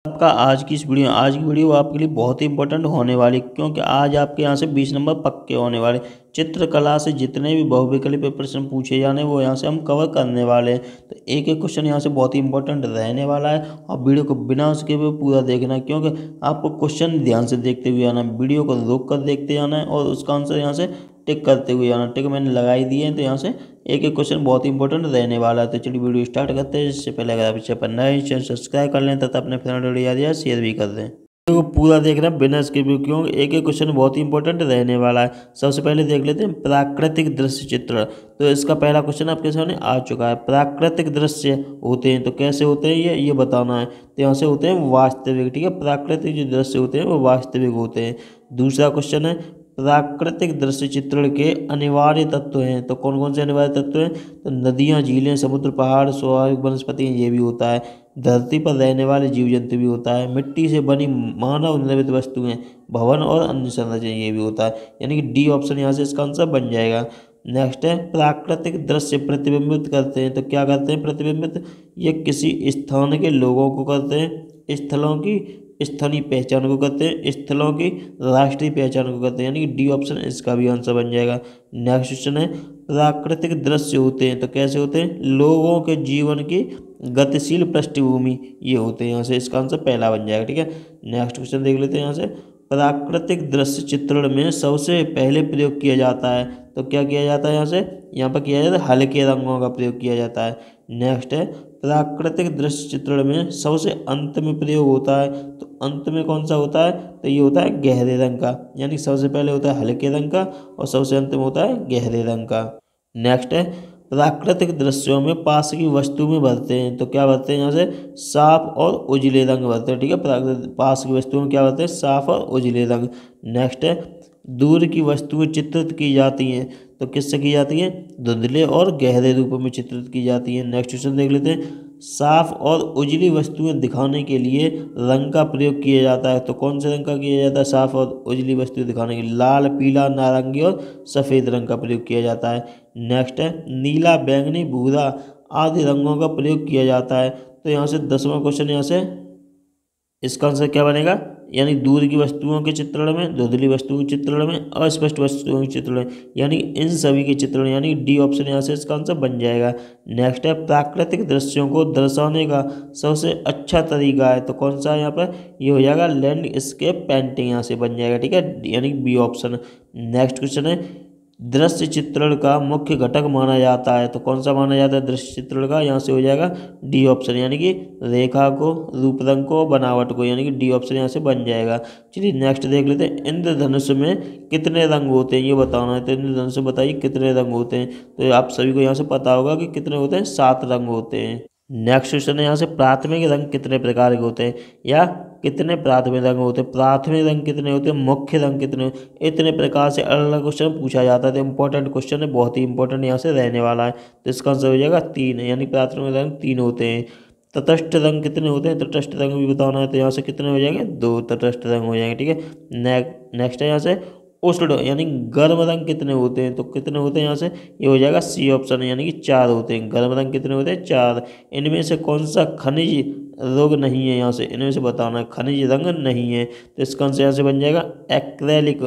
आपका आज की वीडियो आपके लिए बहुत ही इंपॉर्टेंट होने वाली, क्योंकि आज आपके यहाँ से 20 नंबर पक्के होने वाले। चित्रकला से जितने भी बहुविकल्पीय प्रश्न पूछे जाने वो यहाँ से हम कवर करने वाले हैं। तो एक एक क्वेश्चन यहाँ से बहुत ही इंपॉर्टेंट रहने वाला है और वीडियो को बिना उसके हुए पूरा देखना है, क्योंकि आपको क्वेश्चन ध्यान से देखते हुए आना है, वीडियो को रोक कर देखते जाना है और उसका आंसर यहाँ से टिक करते हुए आना। टिक मैंने लगाई दिए हैं, तो यहाँ से एक एक क्वेश्चन बहुत ही इंपॉर्टेंट रहने वाला है। तो चलिए वीडियो स्टार्ट करते हैं। इससे पहले अगर आप इस पर नए चैनल सब्सक्राइब कर लें तथा अपने फ्रेंड या शेयर भी कर दें। वीडियो को पूरा देखना बिना स्किप, क्यों एक एक क्वेश्चन बहुत ही इंपॉर्टेंट रहने वाला है। सबसे पहले देख लेते हैं प्राकृतिक दृश्य चित्र। तो इसका पहला क्वेश्चन आपके सामने आ चुका है। प्राकृतिक दृश्य होते हैं तो कैसे होते हैं ये बताना है। तो यहाँ से होते हैं वास्तविक, ठीक है। प्राकृतिक जो दृश्य होते हैं वो वास्तविक होते हैं। दूसरा क्वेश्चन है प्राकृतिक दृश्य चित्रण के अनिवार्य तत्व हैं। तो कौन कौन से अनिवार्य तत्व हैं? तो नदियाँ, झीलें, समुद्र, पहाड़, स्वाभाविक वनस्पति, ये भी होता है। धरती पर रहने वाले जीव जंतु भी होता है। मिट्टी से बनी मानव निर्मित वस्तुएं, भवन और अन्य संरचना, ये भी होता है। यानी कि डी ऑप्शन यहाँ से इसका आंसर बन जाएगा। नेक्स्ट है प्राकृतिक दृश्य प्रतिबिंबित करते हैं। तो क्या करते हैं प्रतिबिंबित? ये किसी स्थान के लोगों को करते हैं, स्थलों की स्थानीय पहचान को करते हैं, स्थलों की राष्ट्रीय पहचान को करते हैं। यानी कि डी ऑप्शन इसका भी आंसर बन जाएगा। नेक्स्ट क्वेश्चन है प्राकृतिक दृश्य होते हैं तो कैसे होते हैं? लोगों के जीवन की गतिशील पृष्ठभूमि ये होते हैं। यहाँ से इसका आंसर पहला बन जाएगा, ठीक है। नेक्स्ट क्वेश्चन देख लेते हैं। यहाँ से प्राकृतिक दृश्य चित्रण में सबसे पहले प्रयोग किया जाता है तो क्या किया जाता है? यहाँ पर किया जाता है हल्के रंगों का प्रयोग किया जाता है। नेक्स्ट है प्राकृतिक दृश्य चित्रण में सबसे अंत में प्रयोग होता है तो अंत में कौन सा होता है? तो ये होता है गहरे रंग का। यानी सबसे पहले होता है हल्के रंग का और सबसे अंत में होता है गहरे रंग का। नेक्स्ट है प्राकृतिक दृश्यों में पास की वस्तु में भरते हैं तो क्या भरते हैं? यहाँ से साफ और उजले रंग भरते हैं, ठीक है। प्राकृतिक पास की वस्तुओं में क्या भरते हैं? साफ और उजले रंग। नेक्स्ट है दूर की वस्तुएं चित्रित की जाती हैं तो किससे की जाती हैं? धुंधले और गहरे रूपों में चित्रित की जाती हैं। नेक्स्ट क्वेश्चन देख लेते हैं। साफ और उजली वस्तुएं दिखाने के लिए रंग का प्रयोग किया जाता है तो कौन से रंग का किया जाता है? साफ और उजली वस्तुएं दिखाने के लिए लाल, पीला, नारंगी और सफ़ेद रंग का प्रयोग किया जाता है। नेक्स्ट है नीला, बैंगनी, भूरा आदि रंगों का प्रयोग किया जाता है। तो यहाँ से 10वां क्वेश्चन, यहाँ से इसका आंसर क्या बनेगा? यानी दूर की वस्तुओं के चित्रण में, धुंधली वस्तुओं के चित्रण में, अस्पष्ट वस्तुओं के चित्रण में, यानी इन सभी के चित्रण, यानी डी ऑप्शन यहाँ से इसका आंसर बन जाएगा। नेक्स्ट है प्राकृतिक दृश्यों को दर्शाने का सबसे अच्छा तरीका है तो कौन सा है? यहाँ पर ये हो जाएगा लैंडस्केप पेंटिंग, यहाँ से बन जाएगा, ठीक है। यानी बी ऑप्शन। नेक्स्ट क्वेश्चन है दृश्य चित्रण का मुख्य घटक माना जाता है तो कौन सा माना जाता है दृश्य चित्रण का? यहाँ से हो जाएगा डी ऑप्शन, यानी कि रेखा को, रूप रंग को, बनावट को, यानी कि डी ऑप्शन यहाँ से बन जाएगा। चलिए नेक्स्ट देख लेते हैं। इंद्रधनुष में कितने रंग होते हैं ये बताना है। तो इंद्रधनुष में बताइए कितने रंग होते हैं। तो आप सभी को यहाँ से पता होगा कि कितने होते हैं? 7 रंग होते हैं। नेक्स्ट क्वेश्चन है यहाँ से प्राथमिक रंग कितने प्रकार के होते हैं या कितने प्राथमिक रंग होते हैं? प्राथमिक रंग कितने होते हैं? मुख्य रंग कितने? इतने प्रकार से अलग अलग क्वेश्चन पूछा जाता है। तो इंपॉर्टेंट क्वेश्चन है, बहुत ही इंपॉर्टेंट यहाँ से रहने वाला है। तो इसका आंसर हो जाएगा 3, यानी प्राथमिक रंग 3 होते हैं। तटस्थ रंग कितने होते हैं? तटस्थ रंग भी बताना है तो यहाँ से कितने हो जाएंगे? 2 तटस्थ रंग हो जाएंगे, ठीक है। नेक्स्ट है यहाँ से उष्ण यानी गर्म रंग कितने होते हैं तो कितने होते हैं? यहाँ से ये हो जाएगा सी ऑप्शन, यानी कि 4 होते हैं। गर्म रंग कितने होते हैं? 4। इनमें से कौन सा खनिज रोग नहीं है? यहाँ से इनमें से बताना है खनिज रंग नहीं है तो इसका आंसर यहाँ से बन जाएगा एक्रेलिक।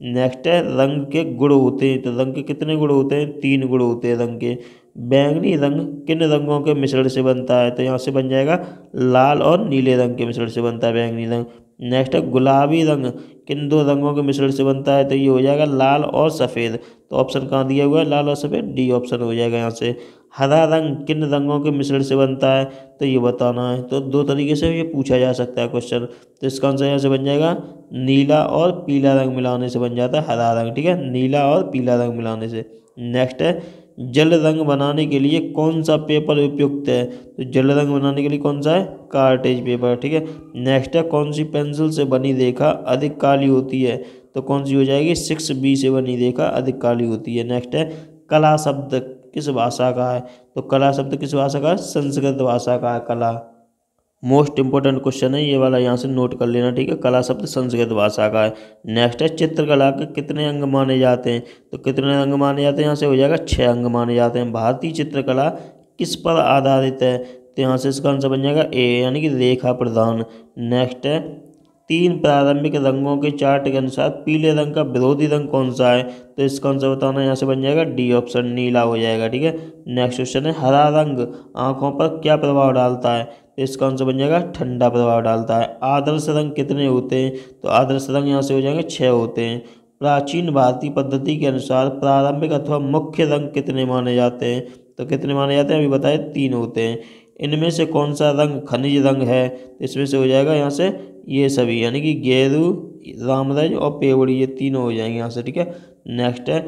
नेक्स्ट है रंग के गुण होते हैं तो रंग के कितने गुण होते हैं? 3 गुण होते हैं रंग के। बैंगनी रंग किन रंगों के मिश्रण से बनता है? तो यहाँ से बन जाएगा लाल और नीले रंग के मिश्रण से बनता है बैंगनी रंग। नेक्स्ट है गुलाबी रंग किन 2 रंगों के मिश्रण से बनता है? तो ये हो जाएगा लाल और सफ़ेद। तो ऑप्शन कहाँ दिया हुआ है? लाल और सफ़ेद, डी ऑप्शन हो जाएगा यहाँ से। हरा रंग किन रंगों के मिश्रण से बनता है? तो ये बताना है। तो 2 तरीके से ये पूछा जा सकता है क्वेश्चन। तो इसका आंसर यहाँ से बन जाएगा नीला और पीला रंग मिलाने से बन जाता है हरा रंग, ठीक है। नीला और पीला रंग मिलाने से। नेक्स्ट है जल रंग बनाने के लिए कौन सा पेपर उपयुक्त है? तो जल रंग बनाने के लिए कौन सा है? कार्टेज पेपर, ठीक है। नेक्स्ट है कौन सी पेंसिल से बनी रेखा अधिक काली होती है? तो कौन सी हो जाएगी? 6B से बनी रेखा अधिक काली होती है। नेक्स्ट है कला शब्द किस भाषा का है? तो कला शब्द किस भाषा का है? संस्कृत भाषा का है कला। मोस्ट इंपॉर्टेंट क्वेश्चन है ये वाला, यहाँ से नोट कर लेना, ठीक है। कला शब्द संस्कृत भाषा का है। नेक्स्ट है चित्रकला के कितने अंग माने जाते हैं? तो कितने अंग माने जाते हैं? यहाँ से हो जाएगा 6 अंग माने जाते हैं। भारतीय चित्रकला किस पर आधारित है? तो यहाँ से इसका आंसर बन जाएगा ए, यानी कि रेखा प्रधान। नेक्स्ट है, 3 प्रारंभिक रंगों के चार्ट के अनुसार पीले रंग का विरोधी रंग कौन सा है? तो इसका आंसर बताना, यहाँ से बन जाएगा डी ऑप्शन, नीला हो जाएगा। ठीक है। नेक्स्ट क्वेश्चन है, हरा रंग आंखों पर क्या प्रभाव डालता है? तो इसका आंसर बन जाएगा ठंडा प्रभाव डालता है। आदर्श रंग कितने होते हैं? तो आदर्श रंग यहाँ से हो जाएंगे 6 होते हैं। प्राचीन भारतीय पद्धति के अनुसार प्रारंभिक अथवा मुख्य रंग कितने माने जाते हैं? तो कितने माने जाते हैं अभी बताए, 3 होते हैं। इनमें से कौन सा रंग खनिज रंग है? तो इसमें से हो जाएगा यहाँ से ये सभी, यानी कि गेरू, रामराज और पेवड़ी, ये तीनों हो जाएंगे यहाँ से। ठीक है। नेक्स्ट है,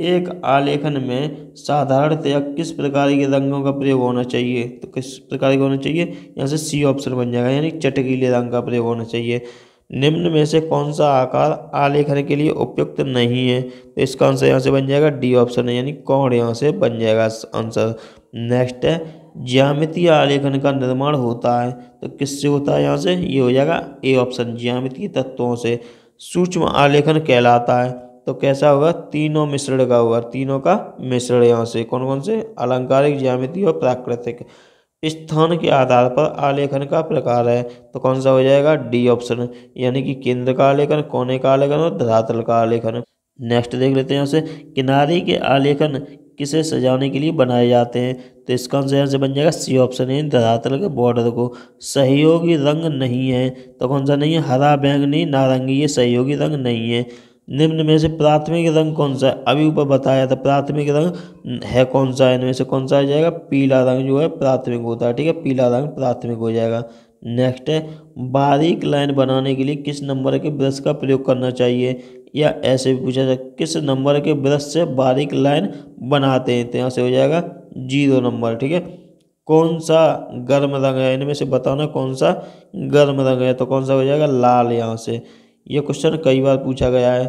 एक आलेखन में साधारणतया किस प्रकार के रंगों का प्रयोग होना चाहिए? तो किस प्रकार का होना चाहिए? यहाँ से सी ऑप्शन बन जाएगा, यानी चटकीले रंग का प्रयोग होना चाहिए। निम्न में से कौन सा आकार आलेखन के लिए उपयुक्त नहीं है? तो इसका आंसर यहाँ से बन जाएगा डी ऑप्शन है, यानी कौन यहाँ से बन जाएगा आंसर। नेक्स्ट है, ज्यामितीय आलेखन का निर्माण होता है तो किससे होता है? यहाँ से ये हो जाएगा ए ऑप्शन, ज्यामितीय तत्वों से। सूक्ष्म आलेखन कहलाता है तो कैसा होगा? तीनों मिश्रण का होगा, तीनों का मिश्रण। यहाँ से कौन कौन से? अलंकारिक, ज्यामितीय और प्राकृतिक। स्थान के आधार पर आलेखन का प्रकार है तो कौन सा हो जाएगा? डी ऑप्शन, यानी कि केंद्र का आलेखन, कोने का आलेखन और धरातल का आलेखन। नेक्स्ट देख लेते हैं यहाँ से, किनारे के आलेखन किसे सजाने के लिए बनाए जाते हैं? तो इसका आंसर यहाँ से बन जाएगा सी ऑप्शन है, धरातल के बॉर्डर को। सहयोगी रंग नहीं है तो कौन सा नहीं है? हरा, बैंगनी, नारंगी, ये सहयोगी रंग नहीं है। निम्न में से प्राथमिक रंग कौन सा है? अभी ऊपर बताया था प्राथमिक रंग है कौन सा है, इनमें से कौन सा आ जाएगा? पीला रंग जो है प्राथमिक होता है। ठीक है, पीला रंग प्राथमिक हो जाएगा। नेक्स्ट है, बारीक लाइन बनाने के लिए किस नंबर के ब्रश का प्रयोग करना चाहिए? या ऐसे भी पूछा जाए, किस नंबर के ब्रश से बारीक लाइन बनाते हैं? तो यहाँ से हो जाएगा 0 नंबर। ठीक है। कौन सा गर्म रंग है? इनमें से बताना कौन सा गर्म रंग है, तो कौन सा हो जाएगा? लाल। यहाँ से ये क्वेश्चन कई बार पूछा गया है।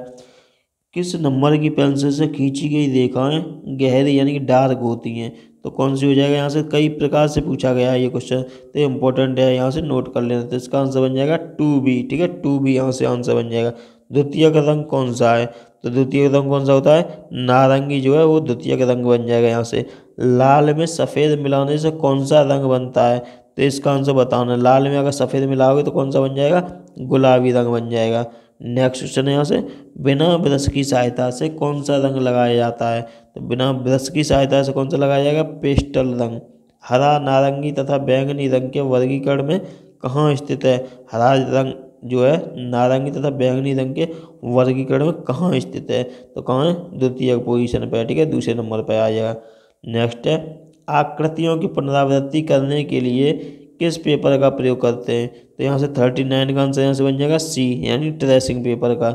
किस नंबर की पेंसिल से खींची गई रेखाएं गहरी यानी कि डार्क होती हैं? तो कौन सी हो जाएगा? यहाँ से कई प्रकार से पूछा गया है ये क्वेश्चन, तो इम्पोर्टेंट है, यहाँ से नोट कर लेना। तो इसका आंसर बन जाएगा 2B। ठीक है, 2B यहाँ से आंसर बन जाएगा। द्वितीय का रंग कौन सा है? तो द्वितीय का रंग कौन सा होता है? नारंगी जो है वो द्वितीय का रंग बन जाएगा। यहाँ से लाल में सफ़ेद मिलाने से कौन सा रंग बनता है? तो इसका आंसर बताना। लाल में अगर सफ़ेद मिलाओगे तो कौन सा बन जाएगा? गुलाबी रंग बन जाएगा। नेक्स्ट क्वेश्चन है यहाँ से, बिना ब्रश की सहायता से कौन सा रंग लगाया जाता है? तो बिना ब्रश की सहायता से कौन सा लगाया जाएगा? पेस्टल रंग। हरा, नारंगी तथा बैंगनी रंग के वर्गीकरण में कहाँ स्थित है? हरा रंग जो है नारंगी तथा बैंगनी रंग के वर्गीकरण में कहाँ स्थित है? तो कहाँ है? द्वितीय पोजीशन पर। ठीक है, दूसरे नंबर पर आ जाएगा। नेक्स्ट है, आकृतियों की पुनरावृत्ति करने के लिए किस पेपर का प्रयोग करते हैं? तो यहाँ से 39 का आंसर यहाँ से बन जाएगा सी, यानी ट्रेसिंग पेपर का।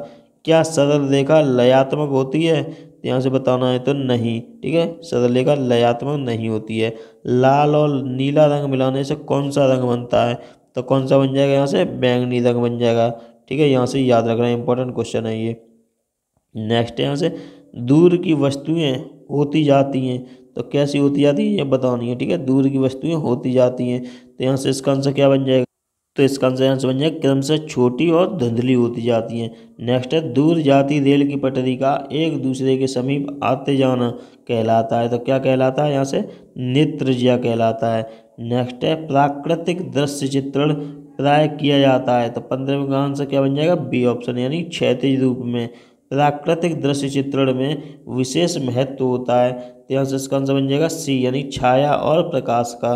क्या सरल रेखा लयात्मक होती है? तो यहाँ से बताना है तो नहीं। ठीक है, सरल रेखा लयात्मक नहीं होती है। लाल और नीला रंग मिलाने से कौन सा रंग बनता है? तो कौन सा बन जाएगा? यहाँ से बैंगनी रंग बन जाएगा। ठीक है, यहाँ से याद रखना, इंपॉर्टेंट क्वेश्चन है ये। नेक्स्ट यहाँ से, दूर की वस्तुएं होती जाती हैं तो कैसी होती जाती है ये बतानी है। ठीक है, दूर की वस्तुएं होती जाती हैं तो यहाँ से इसका आंसर क्या बन जाएगा? तो इसका आंसर यहाँ से बन जाएगा क्रमशः छोटी और धुंधली होती जाती हैं। नेक्स्ट है, दूर जाती रेल की पटरी का एक दूसरे के समीप आते जाना कहलाता है तो क्या कहलाता है? यहाँ से नेत्रज्या कहलाता है। नेक्स्ट है, प्राकृतिक दृश्य चित्रण प्राय किया जाता है तो 15वें का आंसर क्या बन जाएगा? बी ऑप्शन, यानी क्षैतिज रूप में। प्राकृतिक दृश्य चित्रण में विशेष महत्व होता है तो यहाँ से इसका आंसर बन जाएगा सी, यानी छाया और प्रकाश का।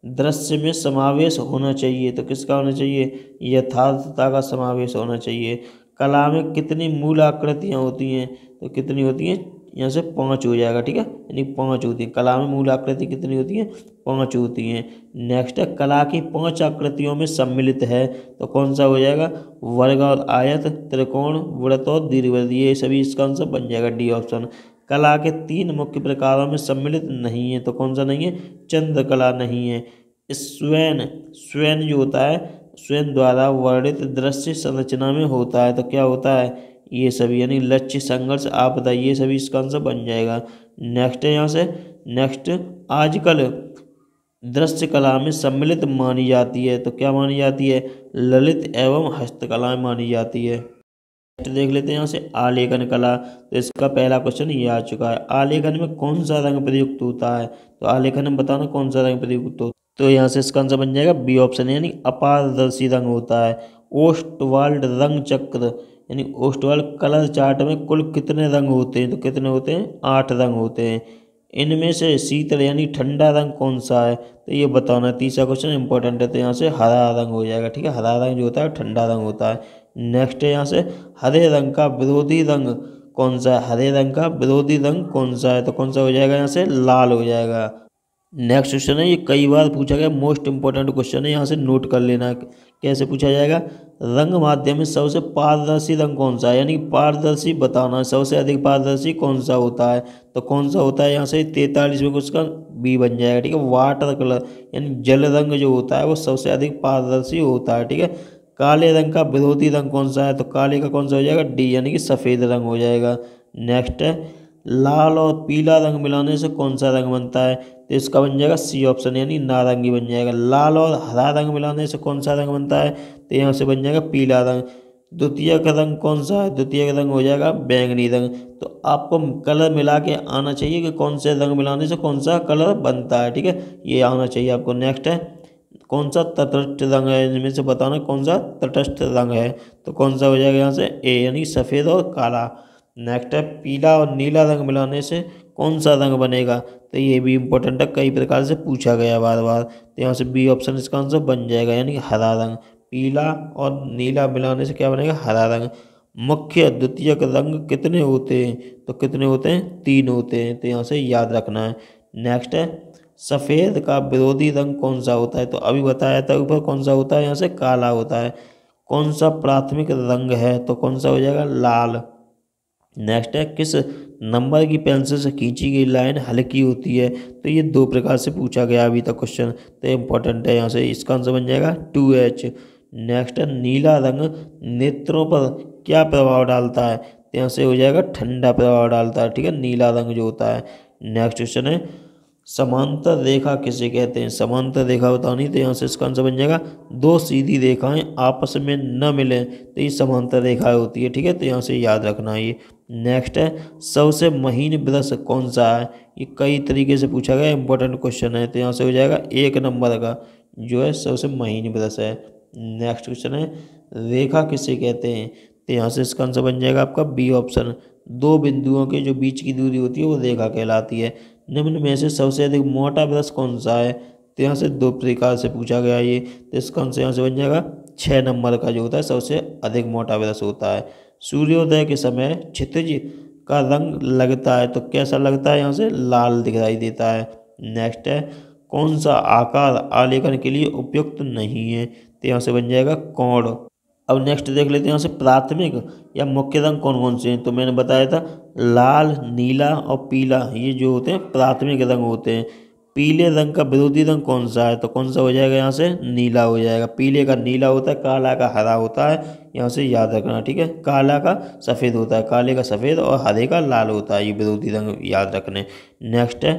दृश्य में समावेश होना चाहिए तो किसका होना चाहिए? यथार्थता का समावेश होना चाहिए। कला में कितनी मूल आकृतियाँ होती हैं? तो कितनी होती हैं? यहाँ से 5 हो जाएगा। ठीक है, यानी 5 होती है। कला में मूल आकृति कितनी होती है? 5 होती हैं। नेक्स्ट है, कला की 5 आकृतियों में सम्मिलित है तो कौन सा हो जाएगा? वर्ग और आयत, त्रिकोण, वृत्त और दीर्घवृत्त, ये सभी इसका आंसर बन जाएगा डी ऑप्शन। कला के 3 मुख्य प्रकारों में सम्मिलित नहीं है तो कौन सा नहीं है? चंद्रकला नहीं है। स्वयं जो होता है, स्वयं द्वारा वर्णित दृश्य संरचना में होता है तो क्या होता है? ये सभी, यानी लक्ष्य, संघर्ष, आपदा, ये सभी इसका आंसर बन जाएगा। नेक्स्ट है यहाँ से, नेक्स्ट, आजकल दृश्य कला में सम्मिलित मानी जाती है तो क्या मानी जाती है? ललित एवं हस्तकला मानी जाती है। देख लेते हैं यहाँ से, आलेखन कला। तो इसका पहला क्वेश्चन ये आ चुका है। आलेखन में कौन सा रंग प्रयुक्त होता है? तो आलेखन में बताना कौन सा रंग प्रयुक्त होता है। तो यहाँ से इसका आंसर बन जाएगा बी ऑप्शन, यानी अपारदर्शी रंग होता है। ओस्टवाल्ड रंग चक्र यानी ओस्टवाल्ड कलर चार्ट में कुल कितने रंग होते हैं, तो कितने होते हैं, 8 रंग होते हैं। इनमें से शीतल यानी ठंडा रंग कौन सा है, तो ये बताना है। तीसरा क्वेश्चन इंपॉर्टेंट है, तो यहाँ से हरा रंग हो जाएगा। ठीक है, हरा रंग जो होता है ठंडा रंग होता है। नेक्स्ट है यहाँ से हरे रंग का विरोधी रंग कौन सा है, हरे रंग का विरोधी रंग कौन सा है, तो कौन सा हो जाएगा, यहाँ से लाल हो जाएगा। नेक्स्ट क्वेश्चन है, ये कई बार पूछा गया, मोस्ट इंपॉर्टेंट क्वेश्चन है, यहाँ से नोट कर लेना। कैसे पूछा जाएगा, रंग माध्यम में सबसे पारदर्शी रंग कौन सा है, यानी पारदर्शी बताना है, सबसे अधिक पारदर्शी कौन सा होता है, तो कौन सा होता है, यहाँ से 43वें क्वेश्चन का बी बन जाएगा। ठीक है, वाटर कलर यानी जल रंग जो होता है वो सबसे अधिक पारदर्शी होता है। ठीक है, काले रंग का विरोधी रंग कौन सा है, तो काले का कौन सा हो जाएगा, डी यानी कि सफ़ेद रंग हो जाएगा। नेक्स्ट है लाल और पीला रंग मिलाने से कौन सा रंग बनता है, तो इसका बन जाएगा सी ऑप्शन, यानी नारंगी बन जाएगा। लाल और हरा रंग मिलाने से कौन सा रंग बनता है, तो यहाँ से बन जाएगा पीला रंग। द्वितीय का रंग कौन सा है, द्वितीय का रंग हो जाएगा बैंगनी रंग। तो आपको कलर मिला के आना चाहिए कि कौन से रंग मिलाने से कौन सा कलर बनता है। ठीक है, ये आना चाहिए आपको। नेक्स्ट है कौन सा तटस्थ रंग है, इनमें से बताना कौन सा तटस्थ रंग है, तो कौन सा हो जाएगा, यहाँ से ए यानी सफ़ेद और काला। नेक्स्ट है पीला और नीला रंग मिलाने से कौन सा रंग बनेगा, तो ये भी इंपॉर्टेंट है, कई प्रकार से पूछा गया बार बार। तो यहाँ से बी ऑप्शन इसका आंसर बन जाएगा, यानी हरा रंग। पीला और नीला मिलाने से क्या बनेगा, हरा रंग। मुख्य द्वितीयक रंग कितने होते हैं, तो कितने होते हैं, 3 होते हैं, तो यहाँ से याद रखना है। नेक्स्ट है सफ़ेद का विरोधी रंग कौन सा होता है, तो अभी बताया था ऊपर कौन सा होता है, यहाँ से काला होता है। कौन सा प्राथमिक रंग है, तो कौन सा हो जाएगा, लाल। नेक्स्ट है किस नंबर की पेंसिल से खींची गई लाइन हल्की होती है, तो ये 2 प्रकार से पूछा गया अभी तक क्वेश्चन, तो इंपॉर्टेंट है। यहाँ से इसका आंसर बन जाएगा 2H। नेक्स्ट है नीला रंग नेत्रों पर क्या प्रभाव डालता है, तो यहाँ से हो जाएगा ठंडा प्रभाव डालता है। ठीक है, नीला रंग जो होता है। नेक्स्ट क्वेश्चन है समांतर रेखा किसे कहते हैं, समांतर रेखा बतानी, तो यहाँ से इसका आंसर बन जाएगा 2 सीधी रेखाएं आपस में न मिलें, तो ये समांतर रेखा होती है। ठीक है, तो यहाँ से याद रखना है ये। नेक्स्ट है सबसे महीन ब्रश कौन सा है, ये कई तरीके से पूछा गया, इंपॉर्टेंट क्वेश्चन है, तो यहाँ से हो जाएगा 1 नंबर का जो है सबसे महीन ब्रश है। नेक्स्ट क्वेश्चन है रेखा किसे कहते हैं, तो यहाँ से इसका आंसर बन जाएगा आपका बी ऑप्शन, 2 बिंदुओं के जो बीच की दूरी होती है वो रेखा कहलाती है। निम्न में से सबसे अधिक मोटा ब्रश कौन सा है, तो यहाँ से 2 प्रकार से पूछा गया ये, तो इसका आंसर यहाँ से बन जाएगा 6 नंबर का जो होता है सबसे अधिक मोटा ब्रश होता है। सूर्योदय के समय क्षितिज का रंग लगता है, तो कैसा लगता है, यहाँ से लाल दिखाई देता है। नेक्स्ट है कौन सा आकार आलेखन के लिए उपयुक्त नहीं है, तो यहाँ से बन जाएगा कोण। अब नेक्स्ट देख लेते हैं यहाँ से प्राथमिक या मुख्य रंग कौन कौन से हैं, तो मैंने बताया था लाल, नीला और पीला, ये जो होते हैं प्राथमिक रंग होते हैं। पीले रंग का विरोधी रंग कौन सा है, तो कौन सा हो जाएगा, यहाँ से नीला हो जाएगा। पीले का नीला होता है, काला का हरा होता है, यहाँ से याद रखना। ठीक है, काला का सफ़ेद होता है, काले का सफ़ेद और हरे का लाल होता है, ये विरोधी रंग याद रखने। नेक्स्ट है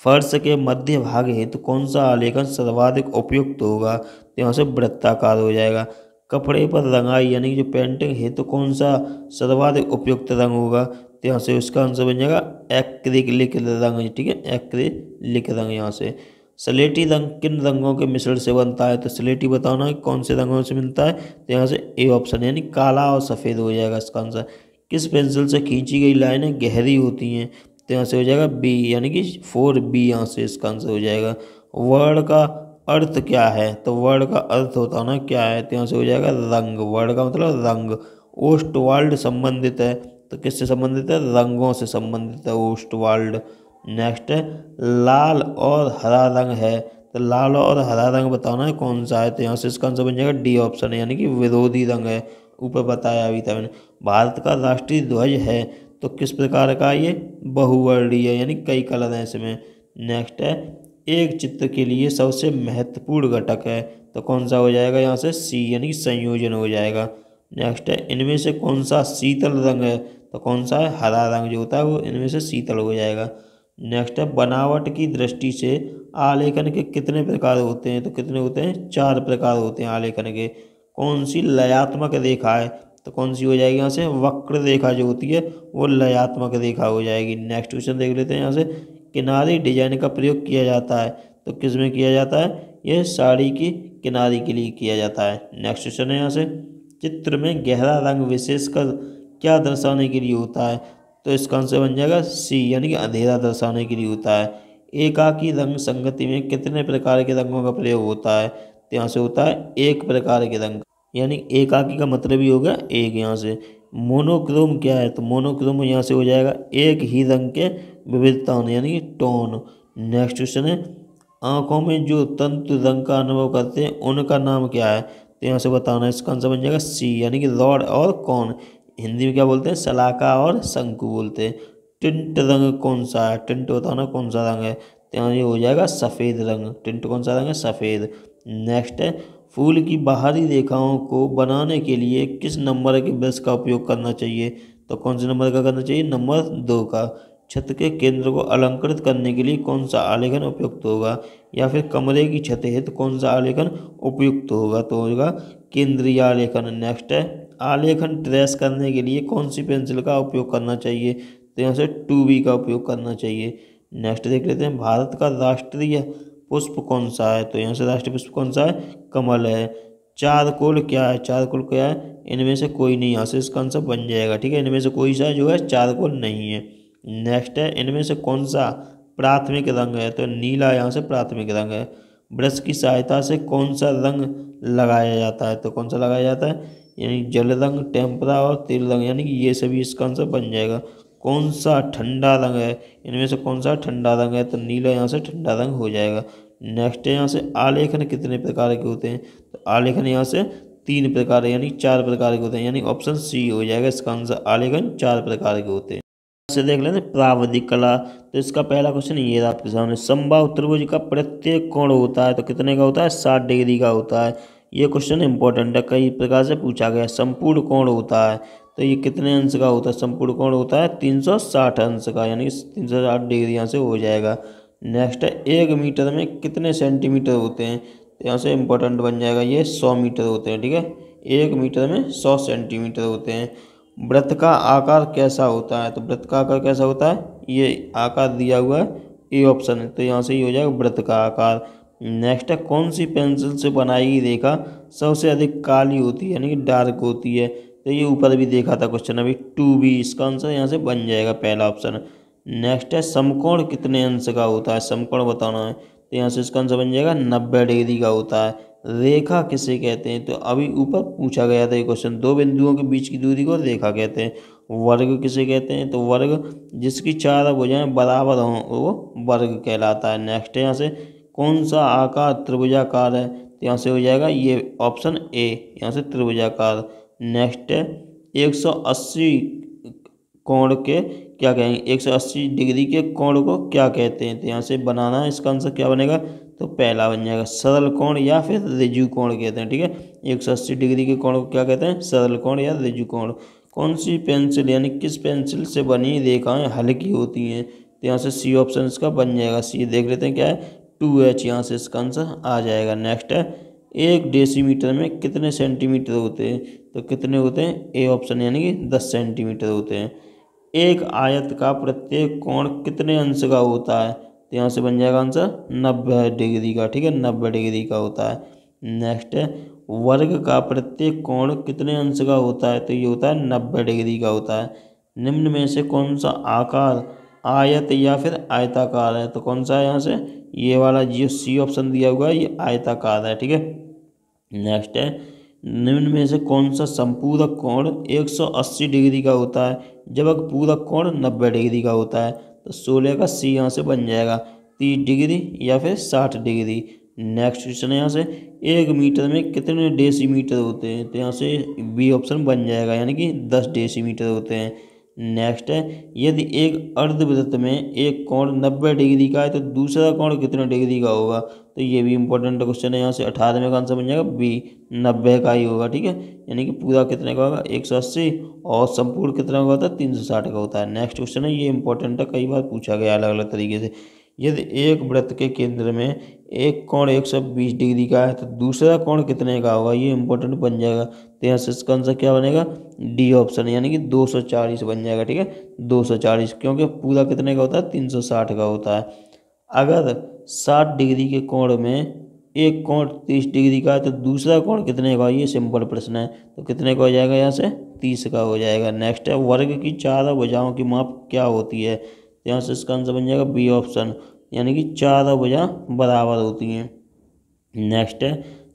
फर्श के मध्य भाग हेतु कौन सा आलेखन सर्वाधिक उपयुक्त होगा, तो यहाँ से वृत्ताकार हो जाएगा। कपड़े पर रंगाई यानी जो पेंटिंग है तो कौन सा सर्वाधिक उपयुक्त रंग होगा, तो यहाँ से उसका आंसर बन जाएगा एक्रिलिक रंग। ठीक है, एक्रिलिक रंग। यहाँ से स्लेटी रंग किन रंगों के मिश्रण से बनता है, तो स्लेटी बताना है कौन से रंगों से मिलता है, तो यहाँ से ए ऑप्शन यानी काला और सफ़ेद हो जाएगा इसका आंसर। किस पेंसिल से खींची गई लाइनें गहरी होती हैं, तो यहाँ से हो जाएगा बी यानी कि 4B, यहाँ से इसका आंसर हो जाएगा। वर्ड का अर्थ क्या है, तो वर्ड का अर्थ होता ना क्या है, तो यहाँ से हो जाएगा रंग। वर्ड का मतलब रंग। ओस्टवाल्ड संबंधित है, तो किससे संबंधित है, रंगों से संबंधित है ओस्टवाल्ड। नेक्स्ट है लाल और हरा रंग है, तो लाल और हरा रंग बताना है कौन सा है, तो यहाँ से इसका आंसर बन जाएगा डी ऑप्शन, यानी कि विरोधी रंग है। ऊपर बताया अभी था मैंने। भारत का राष्ट्रीय ध्वज है, तो किस प्रकार का, ये बहुवर्णीय है, यानी कई कलर हैं इसमें। नेक्स्ट है एक चित्र के लिए सबसे महत्वपूर्ण घटक है, तो कौन सा हो जाएगा, यहाँ से सी यानी संयोजन हो जाएगा। नेक्स्ट है इनमें से कौन सा शीतल रंग है, तो कौन सा है, हरा रंग जो होता है वो इनमें से शीतल हो जाएगा। नेक्स्ट है बनावट की दृष्टि से आलेखन के कितने प्रकार होते हैं, तो कितने होते हैं, 4 प्रकार होते हैं आलेखन के। कौन सी लयात्मक रेखा है, तो कौन सी हो जाएगी, यहाँ से वक्र रेखा जो होती है वो लयात्मक रेखा हो जाएगी। नेक्स्ट क्वेश्चन देख लेते हैं यहाँ से किनारी डिजाइन का प्रयोग किया जाता है, तो किस में किया जाता है, ये साड़ी की किनारी के लिए किया जाता है। नेक्स्ट क्वेश्चन है यहाँ से, चित्र में गहरा रंग विशेषकर क्या दर्शाने के लिए होता है, तो इसका आंसर बन जाएगा सी, यानी कि अंधेरा दर्शाने के लिए होता है। एकाकी रंग संगति में कितने प्रकार के रंगों का प्रयोग होता है, तो यहाँ से होता है एक प्रकार के रंग, यानी एकाकी का मतलब ही होगा एक। यहाँ से मोनोक्रोम क्या है, तो मोनोक्रोम यहाँ से हो जाएगा एक ही रंग के विविधता होने, यानी कि टोन। नेक्स्ट क्वेश्चन है, आंखों में जो तंतु रंग का अनुभव करते हैं उनका नाम क्या है, तो यहाँ से बताना है। इसका आंसर बन जाएगा सी, यानी कि रॉड और कौन। हिंदी में क्या बोलते हैं, सलाका और शंकु बोलते हैं। टिंट रंग कौन सा है, टिंट बताना कौन सा रंग है, तो यहाँ ये हो जाएगा सफ़ेद रंग। टिंट कौन सा रंग है, सफ़ेद। नेक्स्ट है, फूल की बाहरी रेखाओं को बनाने के लिए किस नंबर के ब्रश का उपयोग करना चाहिए, तो कौन से नंबर का करना चाहिए, नंबर 2 का। छत के केंद्र को अलंकृत करने के लिए कौन सा आलेखन उपयुक्त होगा, या फिर कमरे की छत है तो कौन सा आलेखन उपयुक्त होगा, तो होगा केंद्रीय आलेखन। नेक्स्ट है, आलेखन ट्रेस करने के लिए कौन सी पेंसिल का उपयोग करना चाहिए, तो यहाँ से 2B का उपयोग करना चाहिए। नेक्स्ट देख लेते हैं, भारत का राष्ट्रीय पुष्प कौन सा है, तो यहाँ से राष्ट्रीय पुष्प कौन सा है, कमल है। चारकोल क्या है, चारकोल क्या है, इनमें से कोई नहीं, यहाँ से इसका आंसर बन जाएगा। ठीक है, इनमें से कोई सा जो है चारकोल नहीं है। नेक्स्ट है, इनमें से कौन सा प्राथमिक रंग है, तो नीला यहाँ से प्राथमिक रंग है। ब्रश की सहायता से कौन सा रंग लगाया जाता है, तो कौन सा लगाया जाता है, यानी जल रंग, टेम्परा और तेल रंग, यानी कि ये सभी इसका आंसर बन जाएगा। कौन सा ठंडा रंग है, इनमें से कौन सा ठंडा रंग है, तो नीला यहाँ से ठंडा रंग हो जाएगा। नेक्स्ट है, यहाँ से आलेखन कितने प्रकार के होते हैं, तो आलेखन यहाँ से 3 प्रकार है, यानी 4 प्रकार के होते हैं, यानी ऑप्शन सी हो जाएगा इसका आंसर, आलेखन 4 प्रकार के होते हैं। से देख लेते हैं प्रावधिक कला, तो इसका पहला क्वेश्चन ये रहा आपके सामने, समबाहु त्रिभुज का प्रत्येक कोण होता है तो कितने का होता है, 60 डिग्री का होता है। ये क्वेश्चन इंपॉर्टेंट है, कई प्रकार से पूछा गया। संपूर्ण कोण होता है तो ये कितने अंश का होता है, संपूर्ण कोण होता है 360 अंश का, यानी 360 डिग्री यहाँ से हो जाएगा। नेक्स्ट है, 1 मीटर में कितने सेंटीमीटर होते हैं, तो यहाँ से इंपॉर्टेंट बन जाएगा, ये 100 मीटर होते हैं। ठीक है, 1 मीटर में 100 सेंटीमीटर होते हैं। वृत्त का आकार कैसा होता है, तो वृत्त का आकार कैसा होता है, ये आकार दिया हुआ है, ए ऑप्शन है, तो यहाँ से ही हो जाएगा वृत्त का आकार। नेक्स्ट है, कौन सी पेंसिल से बनाई गई रेखा सबसे अधिक काली होती है, यानी कि डार्क होती है, तो ये ऊपर भी देखा था क्वेश्चन अभी, 2B इसका आंसर यहाँ से बन जाएगा, पहला ऑप्शन। नेक्स्ट है, समकोण कितने अंश का होता है, समकोण बताना है, तो यहाँ से इसका आंसर बन जाएगा 90 डिग्री का होता है। रेखा किसे कहते हैं, तो अभी ऊपर पूछा गया था ये क्वेश्चन, 2 बिंदुओं के बीच की दूरी को रेखा कहते हैं। वर्ग किसे कहते हैं, तो वर्ग जिसकी 4 भुजाएं बराबर हों वो वर्ग कहलाता है। नेक्स्ट है, यहाँ से कौन सा आकार त्रिभुजाकार है, तो यहाँ से हो जाएगा ये ऑप्शन ए, यहाँ से त्रिभुजाकार। नेक्स्ट है, 180 कोण के क्या कहेंगे, 180 डिग्री के कोण को क्या कहते हैं, तो यहाँ से बनाना है, इसका आंसर क्या बनेगा, तो पहला बन जाएगा सरल कोण या फिर ऋजु कोण कहते हैं। ठीक है, 180 डिग्री के कोण को क्या कहते हैं, सरल कोण या ऋजु कोण। कौन सी पेंसिल, यानी किस पेंसिल से बनी रेखाएं हल्की होती हैं, तो यहाँ से सी ऑप्शन इसका बन जाएगा। सी देख लेते हैं क्या है, 2H, यहाँ से इसका आंसर आ जाएगा। नेक्स्ट है, 1 डेसीमीटर में कितने सेंटीमीटर होते हैं, तो कितने होते हैं, ए ऑप्शन, यानी कि 10 सेंटीमीटर होते हैं। एक आयत का प्रत्येक कोण कितने अंश का होता है, तो यहाँ से बन जाएगा आंसर 90 डिग्री का। ठीक है, 90 डिग्री का होता है। नेक्स्ट है, वर्ग का प्रत्येक कोण कितने अंश का होता है, तो ये होता है 90 डिग्री का होता है। निम्न में से कौन सा आकार आयत या फिर आयताकार है, तो कौन सा है, यहाँ से ये वाला जो सी ऑप्शन दिया हुआ है ये आयताकार है। ठीक है, नेक्स्ट है, निम्न में से कौन सा संपूरक कोण 180 डिग्री का होता है जबकि पूरक कोण 90 डिग्री का होता है, तो 16 का सी यहाँ से बन जाएगा, 30 डिग्री या फिर 60 डिग्री। नेक्स्ट क्वेश्चन है, यहाँ से 1 मीटर में कितने डेसीमीटर होते हैं, तो यहाँ से बी ऑप्शन बन जाएगा, यानी कि 10 डेसीमीटर होते हैं। नेक्स्ट है, यदि एक अर्धवृत्त में एक कोण 90 डिग्री का है तो दूसरा कोण कितने डिग्री का होगा, तो ये भी इंपॉर्टेंट क्वेश्चन है। यहाँ से 18वें का आंसर बन जाएगा बी, 90 का ही होगा। ठीक है, यानी कि पूरा कितने का होगा, 180, और संपूर्ण कितना का होता है, 360 का होता है। नेक्स्ट क्वेश्चन है, ये इंपॉर्टेंट है, कई बार पूछा गया अलग अलग तरीके से। यदि एक वृत्त के केंद्र में एक कोण 120 डिग्री का है तो दूसरा कोण कितने का होगा, ये इंपॉर्टेंट बन जाएगा, तो यहाँ से इसका आंसर क्या बनेगा, डी ऑप्शन, यानी कि 240 बन जाएगा। ठीक है, 240, क्योंकि पूरा कितने का होता है, 360 का होता है। अगर 60 डिग्री के कोण में एक कोण 30 डिग्री का है तो दूसरा कोण कितने का, ये सिंपल प्रश्न है। तो कितने का हो जाएगा यहाँ से 30 का हो जाएगा। नेक्स्ट है वर्ग की चारों भुजाओं की माप क्या होती है, तो यहाँ से इसका आंसर बन जाएगा बी ऑप्शन, यानी कि चारों भुजा बराबर होती हैं। नेक्स्ट है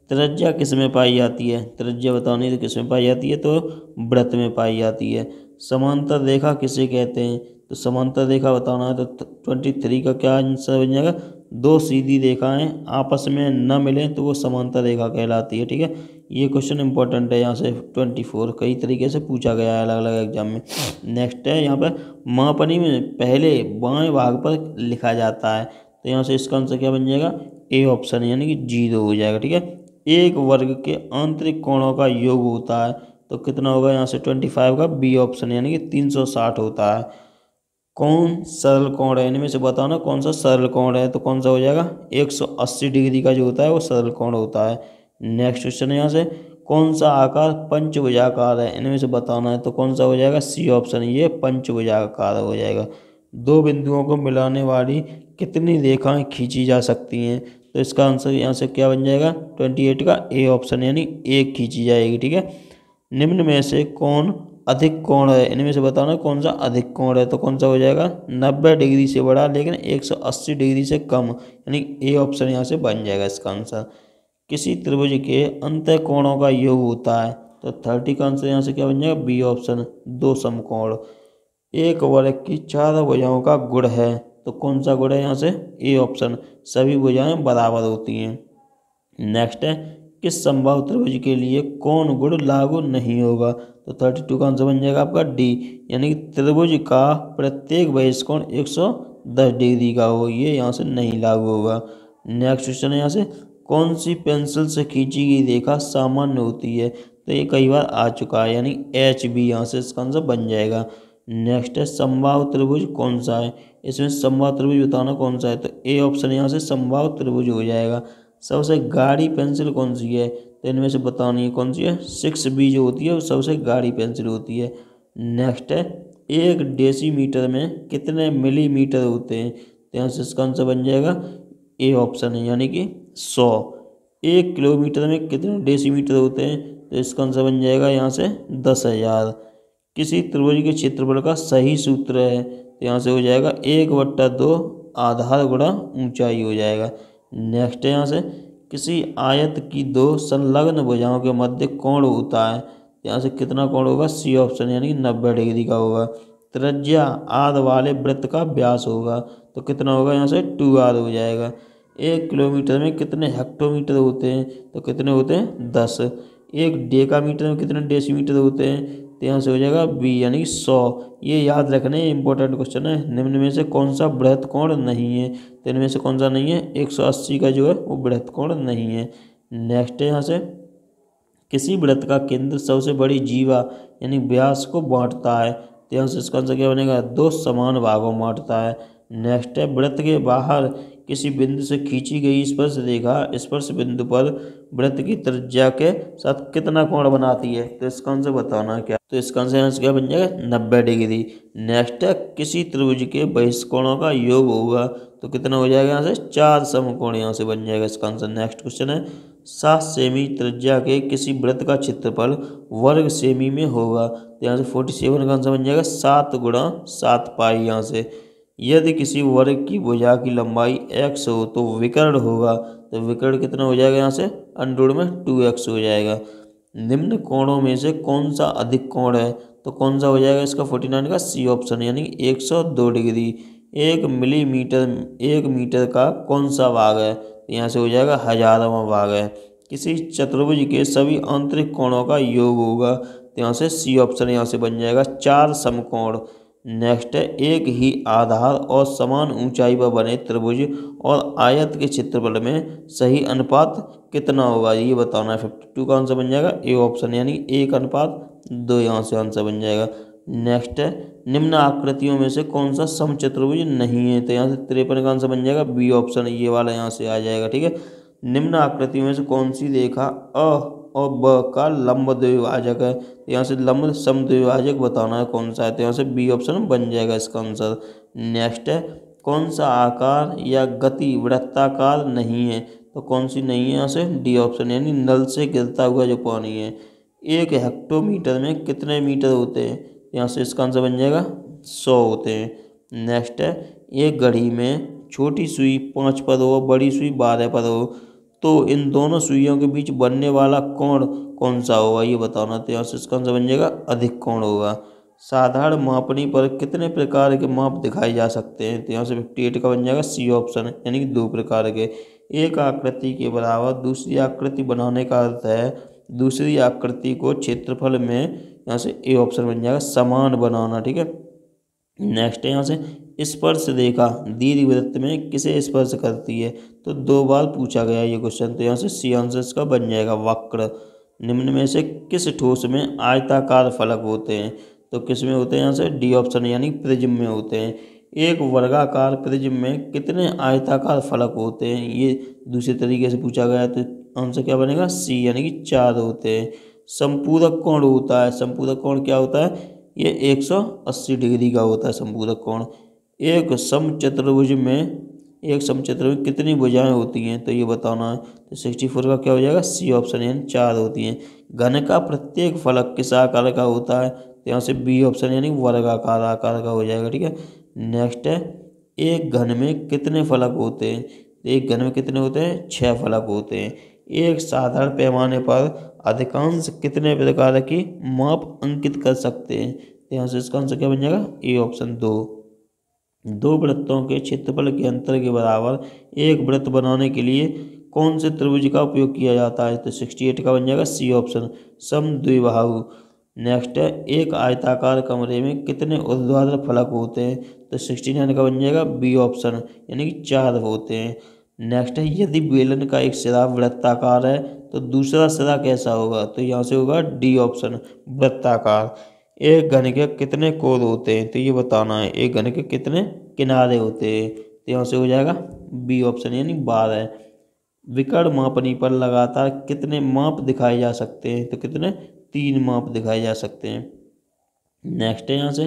त्रिज्या किस में पाई जाती है, त्रिज्या बतानी तो किस में पाई जाती है, तो वृत्त में पाई जाती है। समांतर रेखा किसे कहते हैं, तो समांतर रेखा बताना है तो 23 का क्या आंसर बन जाएगा, दो सीधी रेखाएं आपस में न मिलें तो वो समांतर रेखा कहलाती है। ठीक है, ये क्वेश्चन इंपॉर्टेंट है, यहाँ से 24 कई तरीके से पूछा गया है अलग अलग एग्जाम में। नेक्स्ट है यहाँ पर मापनी में पहले बाएं भाग पर लिखा जाता है, तो यहाँ से इसका आंसर क्या बन जाएगा, ए ऑप्शन, यानी कि 0 हो जाएगा। ठीक है, एक वर्ग के आंतरिक कोणों का योग होता है, तो कितना होगा यहाँ से 25 का बी ऑप्शन, यानी कि 360 होता है। कौन सरल कोण है, इनमें से बताओ ना कौन सा सरल कोण है, तो कौन सा हो जाएगा 180 डिग्री का जो होता है वो सरल कोण होता है। नेक्स्ट क्वेश्चन है यहाँ से कौन सा आकार पंचभुजाकार है, इनमें से बताना है तो कौन सा हो जाएगा, सी ऑप्शन, ये पंचभुजाकार हो जाएगा। दो बिंदुओं को मिलाने वाली कितनी रेखाएं खींची जा सकती हैं, तो इसका आंसर यहाँ से क्या बन जाएगा 28 का ए ऑप्शन, यानी एक खींची जाएगी। ठीक है, निम्न में से कौन अधिक कोण है, इनमें से बताना कौन सा अधिक कोण है, तो कौन सा हो जाएगा 90 डिग्री से बड़ा लेकिन 180 डिग्री से कम, यानी ए ऑप्शन यहाँ से बन जाएगा इसका आंसर। किसी त्रिभुज के अंतः कोणों का योग होता है, तो 30 का आंसर यहाँ से क्या बन जाएगा बी ऑप्शन, दो समकोण। एक वर्ग की चारों भुजाओं का गुण है, तो कौन सा गुण है यहाँ से, ए ऑप्शन, सभी भुजाएं बराबर होती हैं। नेक्स्ट है किस समबाहु त्रिभुज के लिए कौन गुण लागू नहीं होगा, तो 32 का आंसर बन जाएगा आपका डी, यानी कि त्रिभुज का प्रत्येक बहिष्कोण 110 डिग्री का हो, ये यहाँ से नहीं लागू होगा। नेक्स्ट क्वेश्चन है यहाँ से कौन सी पेंसिल से खींची गई रेखा सामान्य होती है, तो ये कई बार आ चुका है, यानी एच बी, यहाँ से इसका आंसर बन जाएगा। नेक्स्ट है समबाहु त्रिभुज कौन सा है, इसमें समबाहु त्रिभुज बताना कौन सा है, तो ए ऑप्शन यहाँ से समबाहु त्रिभुज हो जाएगा। सबसे गाढ़ी पेंसिल कौन सी है, तो इनमें से बतानी है कौन सी है, 6B जो होती है वो सबसे गाढ़ी पेंसिल होती है। नेक्स्ट है एक डेसीमीटर में कितने मिलीमीटर होते हैं, तो यहाँ से इसका आंसर बन जाएगा ए ऑप्शन है, यानी कि 100। एक किलोमीटर में कितने डेसीमीटर होते हैं, तो इसका आंसर बन जाएगा यहाँ से 10,000। किसी त्रिभुज के क्षेत्रफल का सही सूत्र है, तो यहाँ से हो जाएगा 1/2 आधार गुणा ऊंचाई हो जाएगा। नेक्स्ट है यहाँ से किसी आयत की दो संलग्न भुजाओं के मध्य कोण होता है, यहाँ से कितना कोण होगा, सी ऑप्शन, यानी 90 डिग्री का होगा। त्रिज्या आर वाले वृत्त का व्यास होगा, तो कितना होगा यहाँ से 2r हो जाएगा। 1 किलोमीटर में कितने हेक्टोमीटर होते हैं, तो कितने होते हैं 10। एक डेकामीटर में कितने डेसीमीटर होते हैं, तो यहाँ से हो जाएगा बी, यानी 100। ये याद रखने इंपॉर्टेंट क्वेश्चन है। निम्न में से कौन सा बृहत कोण नहीं है, तो इनमें से कौन सा नहीं है, 180 का जो है वो बृहत कोण नहीं है। नेक्स्ट है यहाँ से किसी वृत्त का केंद्र सबसे बड़ी जीवा यानी व्यास को बांटता है, तो यहाँ से इसका आंसर क्या बनेगा, दो समान भागों में बांटता है। नेक्स्ट है वृत्त के बाहर किसी बिंदु से खींची गई स्पर्श रेखा स्पर्श बिंदु पर वृत्त की त्रिज्या के साथ कितना कोण बनाती है, तो इसका आंसर बताना क्या, तो इसका आंसर क्या बन जाएगा 90 डिग्री। नेक्स्ट है किसी त्रिभुज के बहिष्कोणों का योग होगा, तो कितना हो जाएगा यहाँ से 4 समकोण, यहाँ से बन जाएगा इसका आंसर। नेक्स्ट क्वेश्चन है 7 सेमी त्रिज्या के किसी वृत्त का क्षेत्रफल वर्ग सेमी में होगा, तो यहाँ से 47 का आंसर बन जाएगा 7 गुणा 7 पाई। यहाँ से यदि किसी वर्ग की भुजा की लंबाई x हो तो विकर्ण होगा, तो विकर्ण कितना हो जाएगा यहाँ से √ में 2x हो जाएगा। निम्न कोणों में से कौन सा अधिक कोण है, तो कौन सा हो जाएगा इसका 49 का सी ऑप्शन, यानी 102 डिग्री। 1 मीटर का कौन सा भाग है, तो यहाँ से हो जाएगा 1000वां भाग है। किसी चतुर्भुज के सभी आंतरिक कोणों का योग होगा, तो यहाँ से सी ऑप्शन यहाँ से बन जाएगा 4 समकोण। नेक्स्ट है एक ही आधार और समान ऊंचाई पर बने त्रिभुज और आयत के क्षेत्रफल में सही अनुपात कितना होगा, ये बताना है। 52 का आंसर बन जाएगा ए ऑप्शन, यानी 1:2, यहाँ से आंसर बन जाएगा। नेक्स्ट है निम्न आकृतियों में से कौन सा समचतुर्भुज नहीं है, तो यहाँ से 53 का आंसर बन जाएगा बी ऑप्शन, ये वाला यहाँ से आ जाएगा। ठीक है, निम्न आकृतियों में से कौन सी रेखा अ और ब का लंब द्विभाजक है, तो यहाँ से लंब समद्विभाजक बताना है कौन सा है, तो यहाँ से बी ऑप्शन बन जाएगा इसका आंसर। नेक्स्ट है कौन सा आकार या गति वृत्ताकार नहीं है, तो कौन सी नहीं है यहाँ से डी ऑप्शन, यानी नल से गिरता हुआ जो पानी है। 1 हेक्टोमीटर में कितने मीटर होते हैं, यहाँ से इसका आंसर बन जाएगा 100 होते हैं। नेक्स्ट है, एक घड़ी में छोटी सुई 5 पर हो, बड़ी सुई 12 पर हो, तो इन दोनों सुइयों के बीच बनने वाला कोण कौन सा होगा, ये बताना। तो यहाँ से इसका आंसर बन जाएगा अधिक कोण होगा। साधारण मापनी पर कितने प्रकार के माप दिखाए जा सकते हैं, तो यहाँ से 58 का बन जाएगा सी ऑप्शन, यानी कि 2 प्रकार के। एक आकृति के बराबर दूसरी आकृति बनाने का अर्थ है दूसरी आकृति को क्षेत्रफल में, यहाँ से ए ऑप्शन बन जाएगा, समान बनाना। ठीक है। नेक्स्ट है यहाँ से स्पर्श रेखा दीर्घवृत्त में किसे स्पर्श करती है, तो 2 बार पूछा गया ये क्वेश्चन, तो यहाँ से सी आंसर इसका बन जाएगा वक्र। निम्न में से किस ठोस में आयताकार फलक होते हैं, तो किस में होते हैं, यहाँ से डी ऑप्शन, यानी प्रिज्म में होते हैं। एक वर्गाकार प्रिज्म में कितने आयताकार फलक होते हैं, ये दूसरे तरीके से पूछा गया, तो आंसर क्या बनेगा सी, यानी कि 4 होते हैं। संपूरक कोण होता है, संपूरक कोण क्या होता है, ये 180 डिग्री का होता है संपूरक कोण। एक समचतुर्भुज में कितनी भुजाएं होती हैं, तो ये बताना है, तो 64 का क्या हो जाएगा सी ऑप्शन, यानी 4 होती हैं। घन का प्रत्येक फलक किस आकार का होता है, तो यहाँ से बी ऑप्शन, यानी वर्गाकार आकार का हो जाएगा। ठीक है। नेक्स्ट है, एक घन में कितने फलक होते हैं, तो एक घन में कितने होते हैं, 6 फलक होते हैं। एक साधारण पैमाने पर अधिकांश कितने प्रकार की माप अंकित कर सकते हैं, तो यहाँ से इसका आंसर क्या बन जाएगा ए ऑप्शन 2। 2 वृत्तों के क्षेत्रफल के अंतर के बराबर एक वृत्त बनाने के लिए कौन से त्रिभुज का उपयोग किया जाता है, तो 68 का बन जाएगा सी ऑप्शन, समद्विबाहु। नेक्स्ट है, एक आयताकार कमरे में कितने ऊर्ध्वाधर फलक होते हैं, तो 69 का बन जाएगा बी ऑप्शन, यानी कि 4 होते हैं। नेक्स्ट है, यदि बेलन का एक सिरा वृत्ताकार है तो दूसरा सिरा कैसा होगा, तो यहाँ से होगा डी ऑप्शन, वृत्ताकार। एक घन के कितने कोण होते हैं, तो ये बताना है, एक घन के कितने किनारे होते हैं, तो यहाँ से हो जाएगा बी ऑप्शन, यानी 12। विकर्ण मापनी पर लगातार कितने माप दिखाए जा सकते हैं, तो कितने 3 माप दिखाए जा सकते हैं। नेक्स्ट है, यहाँ से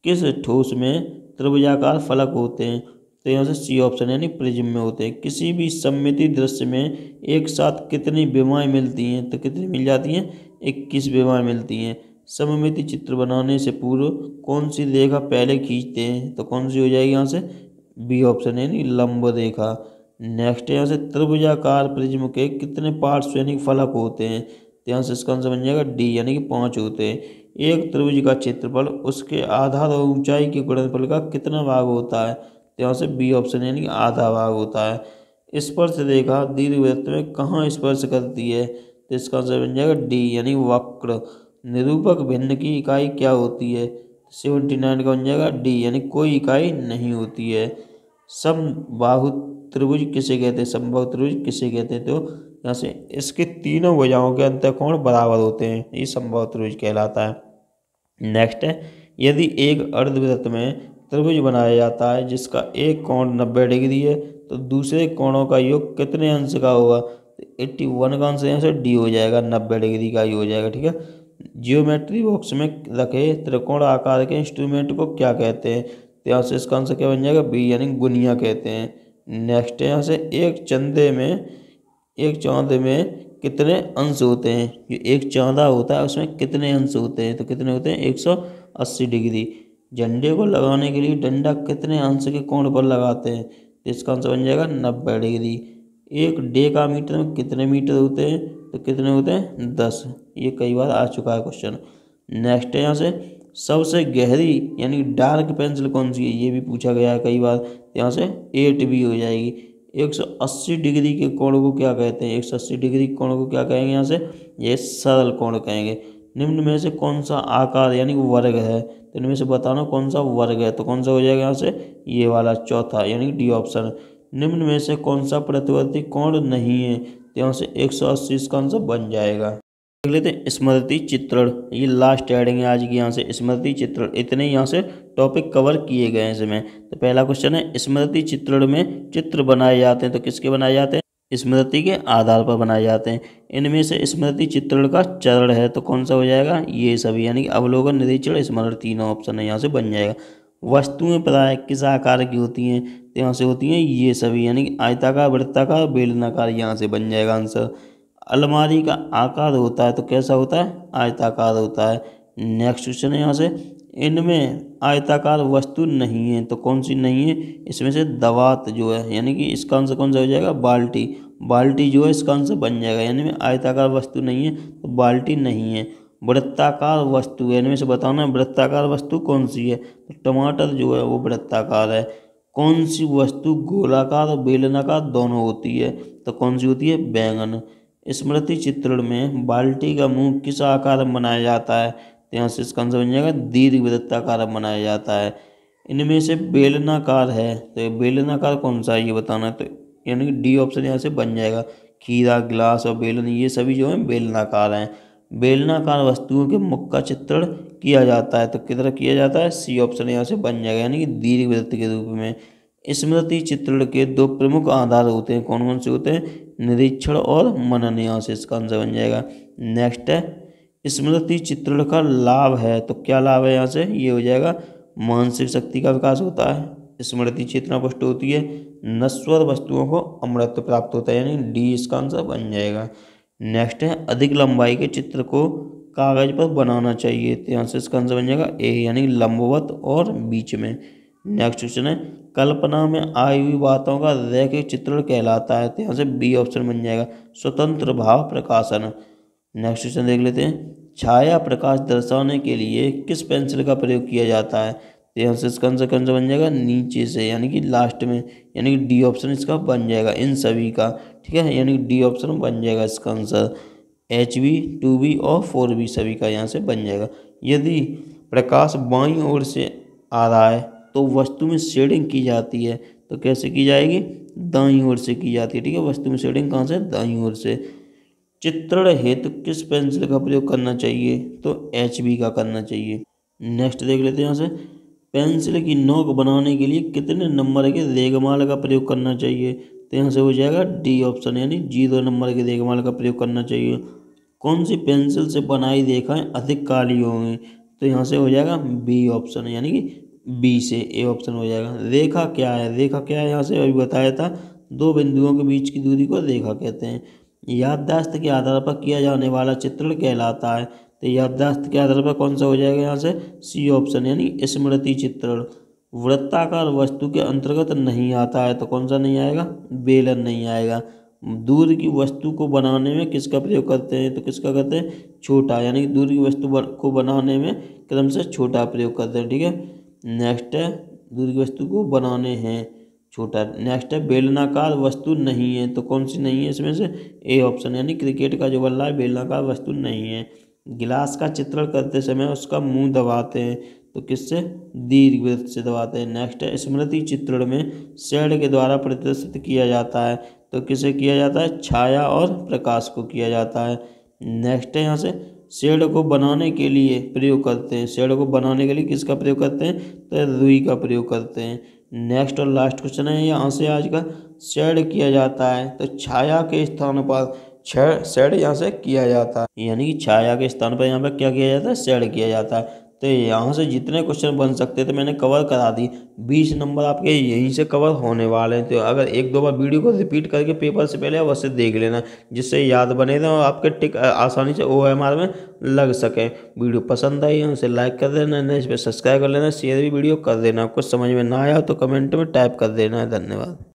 किस ठोस में त्रिभुजाकार फलक होते हैं, तो यहाँ से सी ऑप्शन, यानी प्रिज्म में होते हैं। किसी भी सममिति दृश्य में एक साथ कितनी विमाएं मिलती हैं, तो कितनी मिल जाती हैं, 21 विमाएं मिलती हैं। सममिति चित्र बनाने से पूर्व कौन सी रेखा पहले खींचते हैं, तो कौन सी हो जाएगी यहाँ से बी ऑप्शन, यानी लंब रेखा। नेक्स्ट यहाँ से त्रिभुजाकार प्रिज्म के कितने पार्श्व यानी फलक होते हैं, तो यहाँ से इसका आंसर बन जाएगा डी, यानी कि 5 होते हैं। एक त्रिभुज का क्षेत्रफल उसके आधार और ऊंचाई के गुणनफल का कितना भाग होता है, तो यहाँ से बी ऑप्शन, यानी कि आधा भाग होता है। स्पर्श रेखा दीर्घवृत्त में कहाँ स्पर्श करती है, तो इसका आंसर बन जाएगा डी, यानी वक्र। निरूपक भिन्न की इकाई क्या होती है, 79 का बन जाएगा डी, यानी कोई इकाई नहीं होती है। समबाहु त्रिभुज किसे कहते हैं, समबाहु त्रिभुज किसे कहते हैं, तो यहाँ से इसके तीनों भुजाओं के अंतःकोण बराबर होते हैं, ये समबाहु त्रिभुज कहलाता है। नेक्स्ट है, यदि एक अर्धवृत्त में त्रिभुज बनाया जाता है जिसका एक कोण 90 डिग्री है, तो दूसरे कोणों का योग कितने अंश का होगा, तो 81 का आंसर यहाँ से डी हो जाएगा, 90 डिग्री का ही हो जाएगा। ठीक है। जियोमेट्री बॉक्स में रखे त्रिकोण आकार के इंस्ट्रूमेंट को क्या कहते हैं, तो यहाँ से इसका आंसर क्या बन जाएगा बी, यानी गुनिया कहते हैं। नेक्स्ट है, यहाँ से एक चांद में कितने अंश होते हैं, ये एक चांदा होता है उसमें कितने अंश होते हैं, तो कितने होते हैं 180 डिग्री। झंडे को लगाने के लिए डंडा कितने अंश के कोण पर लगाते हैं, तो इसका आंसर बन जाएगा 90 डिग्री। एक डेकामीटर में कितने मीटर होते हैं, तो कितने होते हैं 10, ये कई बार आ चुका है क्वेश्चन। नेक्स्ट है, यहाँ से सबसे गहरी यानी डार्क पेंसिल कौन सी है, ये भी पूछा गया है कई बार, तो यहाँ से 8 भी हो जाएगी। 180 डिग्री के कोण को क्या कहते हैं, 180 डिग्री कोण को क्या कहेंगे, यहाँ से ये सरल कोण कहेंगे। निम्न में से कौन सा आकार यानी वर्ग है, तो इनमें से बताना कौन सा वर्ग है, तो कौन सा हो जाएगा यहाँ से ये वाला चौथा, यानी डी ऑप्शन। निम्न में से कौन सा प्रतिवर्ती कोण नहीं है, तो यहाँ से 180 इसका आंसर बन जाएगा। देख लेते हैं स्मृति चित्रण, ये लास्ट हेडिंग है आज की, यहाँ से स्मृति चित्रण इतने यहाँ से टॉपिक कवर किए गए हैं इसमें। तो पहला क्वेश्चन है, स्मृति चित्रण में चित्र बनाए जाते हैं, तो किसके बनाए जाते हैं, स्मृति के आधार पर बनाए जाते हैं। इनमें से स्मृति चित्रण का चरण है, तो कौन सा हो जाएगा ये सभी, यानी कि अवलोकन, निरीक्षण, स्मरण, तीनों ऑप्शन है यहाँ से बन जाएगा। वस्तुएं प्राय किस आकार की होती हैं, तो यहाँ से होती हैं ये सभी, यानी कि आयताकार, वृत्ताकार, बेलनाकार, यहाँ से बन जाएगा आंसर। अलमारी का आकार होता है तो कैसा होता है, आयताकार होता है। नेक्स्ट क्वेश्चन है यहाँ से, इनमें आयताकार वस्तु नहीं है तो कौन सी नहीं है, इसमें से दवात जो है, यानी कि इसका आंसर कौन सा हो जाएगा, बाल्टी। बाल्टी जो है इसका आंसर बन जाएगा, यानी में आयताकार वस्तु नहीं है तो बाल्टी नहीं है। वृत्ताकार वस्तु है, इनमें से बताना वृत्ताकार वस्तु कौन सी है, तो टमाटर जो है वो वृत्ताकार है। कौन सी वस्तु गोलाकार और बेलनाकार दोनों होती है, तो कौन सी होती है, बैंगन। स्मृति चित्रण में बाल्टी का मुंह किस आकार में बनाया जाता है, तो यहाँ से इसका आंसर बन जाएगा दीर्घवृत्ताकार में बनाया जाता है। इनमें से बेलनाकार है तो बेलनाकार कौन सा है ये बताना है, तो यानी कि डी ऑप्शन यहाँ से बन जाएगा। खीरा, गिलास और बेलन ये सभी जो है बेलनाकार हैं। बेलनाकार वस्तुओं के मुख का चित्रण किया जाता है तो किधर किया जाता है, सी ऑप्शन यहाँ से बन जाएगा, यानी कि दीर्घवृत्त के रूप में। स्मृति चित्रण के दो प्रमुख आधार होते हैं, कौन कौन से होते हैं, निरीक्षण और मनन, यहाँ से इसका आंसर बन जाएगा। नेक्स्ट है, स्मृति चित्रण का लाभ है तो क्या लाभ है, यहाँ से ये हो जाएगा मानसिक शक्ति का विकास होता है। स्मृति चेतना पुष्ट होती है। नश्वर वस्तुओं को अमृत प्राप्त होता है, यानी डी इसका आंसर बन जाएगा। नेक्स्ट है, अधिक लंबाई के चित्र को कागज पर बनाना चाहिए तो यहाँ से इसका आंसर बन जाएगा ए, यानी लंबवत और बीच में। नेक्स्ट क्वेश्चन है, कल्पना में आई हुई बातों का रैखिक चित्रण कहलाता है तो यहाँ से बी ऑप्शन बन जाएगा, स्वतंत्र भाव प्रकाशन। नेक्स्ट क्वेश्चन देख लेते हैं, छाया प्रकाश दर्शाने के लिए किस पेंसिल का प्रयोग किया जाता है तो यहाँ से इसका आंसर कौन सा बन जाएगा, नीचे से, यानी कि लास्ट में, यानी कि डी ऑप्शन इसका बन जाएगा इन सभी का, ठीक है, यानी कि डी ऑप्शन बन जाएगा इसका आंसर। HB, 2B और 4B सभी का यहाँ से बन जाएगा। यदि प्रकाश बाईं ओर से आ रहा है तो वस्तु में शेडिंग की जाती है तो कैसे की जाएगी, दाईं ओर से की जाती है, ठीक है। वस्तु में शेडिंग कहाँ से, दाईं ओर से। चित्रण हेतु किस पेंसिल का प्रयोग करना चाहिए तो HB का करना चाहिए। नेक्स्ट देख लेते हैं यहाँ से, पेंसिल की नोक बनाने के लिए कितने नंबर के रेगमाल का प्रयोग करना चाहिए तो यहाँ से हो जाएगा डी ऑप्शन, यानी 0 नंबर के रेगमाल का प्रयोग करना चाहिए। कौन सी पेंसिल से बनाई रेखाएं अधिक काली होंगी तो यहाँ से हो जाएगा बी ऑप्शन, यानी कि बी से ए ऑप्शन हो जाएगा। रेखा क्या है, रेखा क्या है, यहाँ से अभी बताया था, दो बिंदुओं के बीच की दूरी को रेखा कहते हैं। याददाश्त के आधार पर किया जाने वाला चित्रण कहलाता है तो याददाश्त के आधार पर कौन सा हो जाएगा, यहाँ से सी ऑप्शन, यानी स्मृति चित्रण। वृत्ताकार वस्तु के अंतर्गत नहीं आता है तो कौन सा नहीं आएगा, बेलन नहीं आएगा। दूर की वस्तु को बनाने में किसका प्रयोग करते हैं तो किसका करते हैं, छोटा, यानी कि दूर की वस्तु को बनाने में क्रम से छोटा प्रयोग करते हैं, ठीक है। नेक्स्ट है, दूर की वस्तु को बनाने हैं छोटा। नेक्स्ट है, बेलनाकार वस्तु नहीं है तो कौन सी नहीं है इसमें से, ए ऑप्शन, यानी क्रिकेट का जो बल्ला है बेलनाकार वस्तु नहीं है। गिलास का चित्रण करते समय उसका मुंह दबाते हैं तो किससे, दीर्घवृत्त से दबाते हैं। नेक्स्ट है, स्मृति चित्रण में शेड के द्वारा प्रदर्शित किया जाता है तो किसे किया जाता है, छाया और प्रकाश को किया जाता है। नेक्स्ट है, यहाँ से शेड को बनाने के लिए प्रयोग करते हैं, शेड को बनाने के लिए किसका प्रयोग करते हैं तो रुई का प्रयोग करते हैं। नेक्स्ट और लास्ट क्वेश्चन है यहाँ से आज का, शेड किया जाता है तो छाया के स्थान पर शेड यहाँ से किया जाता है, यानी कि छाया के स्थान पर यहाँ पर क्या किया जाता है, शेड किया जाता है। तो यहाँ से जितने क्वेश्चन बन सकते थे मैंने कवर करा दी, 20 नंबर आपके यहीं से कवर होने वाले हैं। तो अगर एक दो बार वीडियो को रिपीट करके पेपर से पहले अवश्य देख लेना, जिससे याद बने रहें और आपके टिक आसानी से OMR में लग सके। वीडियो पसंद आई उसे लाइक कर देना, इस पर सब्सक्राइब कर लेना, शेयर भी वीडियो कर देना। कुछ समझ में ना आया तो कमेंट में टाइप कर देना। धन्यवाद।